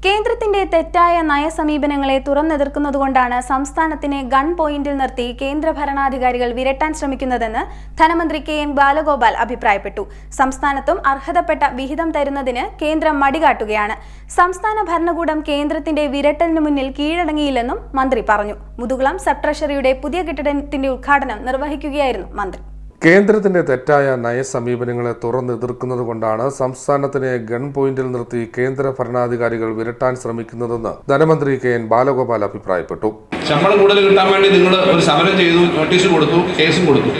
കേന്ദ്രത്തിന്റെ തെറ്റായ നയസമീപനങ്ങളെ തുറന്നെതിർക്കുന്നതുകൊണ്ടാണ് സംസ്ഥാനത്തിനെ ഗൺ പോയിന്റിൽ നിർത്തി കേന്ദ്ര ഭരണാധികാരികൾ വിരട്ടാൻ ശ്രമിക്കുന്നതെന്ന് ധനമന്ത്രി കെ.എൻ. ബാലഗോപാൽ അഭിപ്രായപ്പെട്ടു. സംസ്ഥാനത്തും അർഹതപ്പെട്ട വിഹിതം തരുന്നതിന് കേന്ദ്രം മടികാട്ടുകയാണ്. സംസ്ഥാന ഭരണകൂടം കേന്ദ്രത്തിന്റെ വിരട്ടലിനു മുന്നിൽ കീഴടങ്ങിയില്ലെന്നും മന്ത്രി പറഞ്ഞു. മുതുകുളം സബ് ട്രഷറിയുടെ പുതിയ കെട്ടിടത്തിന്റെ ഉദ്ഘാടനം നിർവഹിക്കുകയായിരുന്നു മന്ത്രി. കേന്ദ്രത്തിന്റെ തെറ്റായ നയസമീപനങ്ങളെ തുറന്നെതിർക്കുന്നതുകൊണ്ടാണ് സംസ്ഥാനത്തിനെ ഗൺ പോയിന്റിൽ നിർത്തി കേന്ദ്ര ഭരണാധികാരികൾ വിരട്ടാൻ ശ്രമിക്കുന്നതെന്ന് ധനമന്ത്രി കെ.എൻ. ബാലഗോപാൽ അഭിപ്രായപ്പെട്ടു. ശമ്പളം കൂടുതൽ കിട്ടാൻ വേണ്ടി നിങ്ങൾ ഒരു സമരം ചെയ്തു, നോട്ടീസ് കൊടുത്തു, കേസും കൊടുത്തു.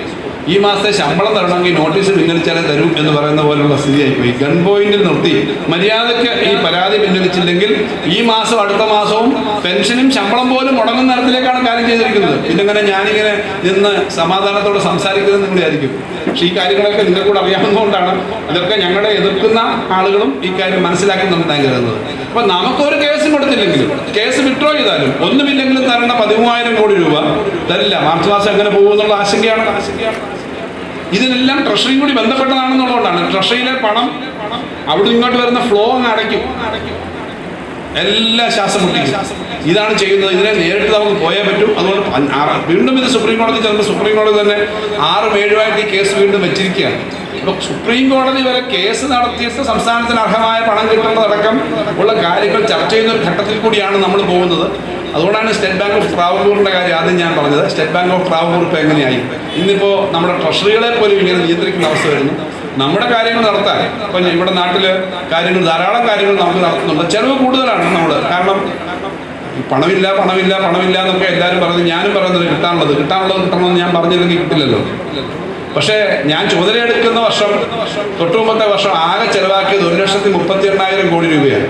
ഈ മാസത്തെ ശമ്പളം തരണമെങ്കിൽ നോട്ടീസ് പിൻവലിച്ചാലേ തരൂ എന്ന് പറയുന്ന പോലുള്ള സ്ഥിതിയായിപ്പോയി. ഗൺ പോയിന്റിൽ നിർത്തി മര്യാദയ്ക്ക് ഈ പരാതി പിൻവലിച്ചില്ലെങ്കിൽ ഈ മാസം അടുത്ത മാസവും പെൻഷനും ശമ്പളം പോലും മുടങ്ങുന്ന തരത്തിലേക്കാണ് കാര്യം ചെയ്തിരിക്കുന്നത്. പിന്നെങ്ങനെ ഞാനിങ്ങനെ നിന്ന് സമാധാനത്തോടെ സംസാരിക്കുന്നത് നിങ്ങൾ വിചാരിക്കും. പക്ഷേ ഈ കാര്യങ്ങളൊക്കെ നിങ്ങൾക്ക് കൂടെ അറിയാവുന്നതുകൊണ്ടാണ് ഇതൊക്കെ ഞങ്ങളെ എതിർക്കുന്ന ആളുകളും ഈ കാര്യം മനസ്സിലാക്കുന്നുണ്ടെന്നാണ് കരുതുന്നത്. അപ്പൊ നമുക്കൊരു കേസും കൊടുത്തില്ലെങ്കിലും, കേസ് വിഡ്രോ ചെയ്താലും, ഒന്നുമില്ലെങ്കിലും തരേണ്ട 13,000 കോടി രൂപ തരില്ല. മാർച്ച് മാസം എങ്ങനെ പോകുമെന്നുള്ള ആശങ്കയാണ്. ഇതിനെല്ലാം ട്രഷറിയും കൂടി ബന്ധപ്പെട്ടതാണെന്നുള്ളതുകൊണ്ടാണ്. ട്രഷറിയിലെ പണം അവിടെ ഇങ്ങോട്ട് വരുന്ന ഫ്ലോ അങ്ങ് അടയ്ക്കും, എല്ലാം ശ്വാസം മുട്ടിക്കും. ഇതാണ് ചെയ്യുന്നത്. ഇതിനെ നേരിട്ട് നമുക്ക് പോയേ പറ്റും. അതുകൊണ്ട് വീണ്ടും ഇത് സുപ്രീം കോടതി ചെല്ലുമ്പോൾ സുപ്രീം കോടതി തന്നെ 6-7 ഈ കേസ് വീണ്ടും വെച്ചിരിക്കുകയാണ്. ഇപ്പൊ സുപ്രീം കോടതി വരെ കേസ് നടത്തിയിട്ട് സംസ്ഥാനത്തിന് അർഹമായ പണം കിട്ടേണ്ടതടക്കം ഉള്ള കാര്യങ്ങൾ ചർച്ച ചെയ്യുന്ന ഒരു ഘട്ടത്തിൽ കൂടിയാണ് നമ്മൾ പോകുന്നത്. അതുകൊണ്ടാണ് സ്റ്റേറ്റ് ബാങ്ക് ഓഫ് ട്രാവൻകൂറിന്റെ കാര്യം ആദ്യം ഞാൻ പറഞ്ഞത്. സ്റ്റേറ്റ് ബാങ്ക് ഓഫ് ട്രാവൻകൂർ ഇപ്പോൾ എങ്ങനെയായി? ഇന്നിപ്പോൾ നമ്മുടെ ട്രഷറികളെ പോലും ഇങ്ങനെ നിയന്ത്രിക്കുന്ന അവസ്ഥ വരുന്നു. നമ്മുടെ കാര്യങ്ങൾ നടത്താൻ ഇപ്പം ഇവിടെ നാട്ടിൽ ധാരാളം കാര്യങ്ങൾ നമുക്ക് നടത്തുന്നുണ്ട്. ചെലവ് കൂടുതലാണ് നമ്മൾ. കാരണം പണമില്ല എന്നൊക്കെ എല്ലാവരും പറഞ്ഞു. ഞാനും പറയുന്നത് കിട്ടാനുള്ളത് കിട്ടണമെന്ന് ഞാൻ പറഞ്ഞില്ലെങ്കിൽ കിട്ടില്ലല്ലോ. പക്ഷേ ഞാൻ ചുമതലയെടുക്കുന്ന വർഷം തൊട്ടുമുമ്പത്തെ വർഷം ആകെ ചെലവാക്കിയത് 1,38,000 കോടി രൂപയാണ്.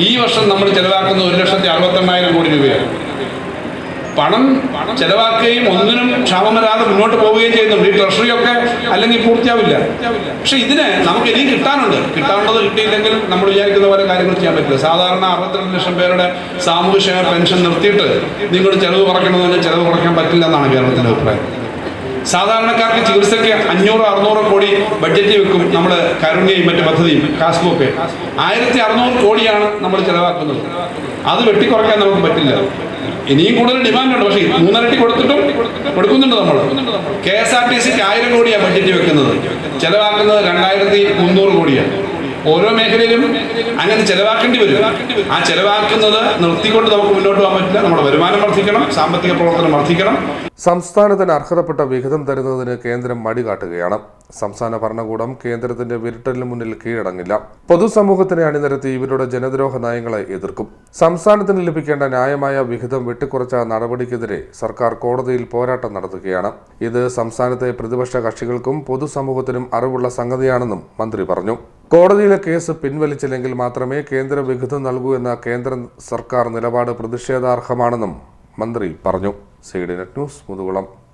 ഈ വർഷം നമ്മൾ ചെലവാക്കുന്നത് 1,68,000 കോടി രൂപയാണ്. പണം ചെലവാക്കുകയും ഒന്നിനും ക്ഷാമം വരാതെ മുന്നോട്ട് പോവുകയും ചെയ്യുന്നുണ്ട്. ഈ ട്രഷറിയൊക്കെ അല്ലെങ്കിൽ പൂർത്തിയാവില്ല. പക്ഷെ ഇതിന് നമുക്ക് ഇനിയും കിട്ടാനുള്ളത് കിട്ടിയില്ലെങ്കിൽ നമ്മൾ വിചാരിക്കുന്ന പോലെ കാര്യങ്ങൾ ചെയ്യാൻ പറ്റില്ല. സാധാരണ 62 ലക്ഷം പേരുടെ സാമൂഹ്യക്ഷേമ പെൻഷൻ നിർത്തിയിട്ട് നിങ്ങൾ ചെലവ് കുറയ്ക്കണമെന്ന് പറഞ്ഞാൽ ചെലവ് കുറയ്ക്കാൻ പറ്റില്ല എന്നാണ് കേരളത്തിൻ്റെ അഭിപ്രായം. സാധാരണക്കാർക്ക് ചികിത്സയ്ക്ക് 500-600 കോടി ബഡ്ജറ്റ് വെക്കും നമ്മൾ. കരുണ്യയും മറ്റു പദ്ധതിയും കാസ്ബുക്ക് 1,600 കോടിയാണ് നമ്മൾ ചെലവാക്കുന്നത്. അത് വെട്ടിക്കുറയ്ക്കാൻ നമുക്ക് പറ്റില്ല. ഇനിയും കൂടുതൽ ഡിമാൻഡുണ്ട്. പക്ഷേ 3 ഇരട്ടി കൊടുക്കുന്നുണ്ട് നമ്മൾ. KSRTCക്ക് 1000 കോടിയാണ് ബഡ്ജറ്റ് വെക്കുന്നത്. ചെലവാക്കുന്നത് 2,300 കോടിയാണ്. ഓരോ മേഖലയിലും അങ്ങനെ ചെലവാക്കേണ്ടി വരും. ആ ചെലവാക്കുന്നത് നിർത്തിക്കൊണ്ട് നമുക്ക് മുന്നോട്ട് പോകാൻ പറ്റില്ല. നമ്മുടെ വരുമാനം വർദ്ധിക്കണം, സാമ്പത്തിക പ്രവർത്തനം വർദ്ധിക്കണം. സംസ്ഥാനത്തിന് അർഹതപ്പെട്ട വിഹിതം തരുന്നതിന് കേന്ദ്രം മടികാട്ടുകയാണ്. സംസ്ഥാന ഭരണകൂടം കേന്ദ്രത്തിന്റെ വിരട്ടലിന് മുന്നിൽ കീഴടങ്ങില്ല. പൊതുസമൂഹത്തിനെ അണിനിരത്തി ഇവരുടെ ജനദ്രോഹ നയങ്ങളെ എതിർക്കും. സംസ്ഥാനത്തിന് ലഭിക്കേണ്ട ന്യായമായ വിഹിതം വെട്ടിക്കുറച്ച നടപടിക്കെതിരെ സർക്കാർ കോടതിയിൽ പോരാട്ടം നടത്തുകയാണ്. ഇത് സംസ്ഥാനത്തെ പ്രതിപക്ഷ കക്ഷികൾക്കും പൊതുസമൂഹത്തിനും അറിവുള്ള സംഗതിയാണെന്നും മന്ത്രി പറഞ്ഞു. കോടതിയിലെ കേസ് പിൻവലിച്ചില്ലെങ്കിൽ മാത്രമേ കേന്ദ്ര വിഹിതം നൽകൂ എന്ന കേന്ദ്ര സർക്കാർ നിലപാട് പ്രതിഷേധാർഹമാണെന്നും മന്ത്രി പറഞ്ഞു. CDNet news, Muthukulam.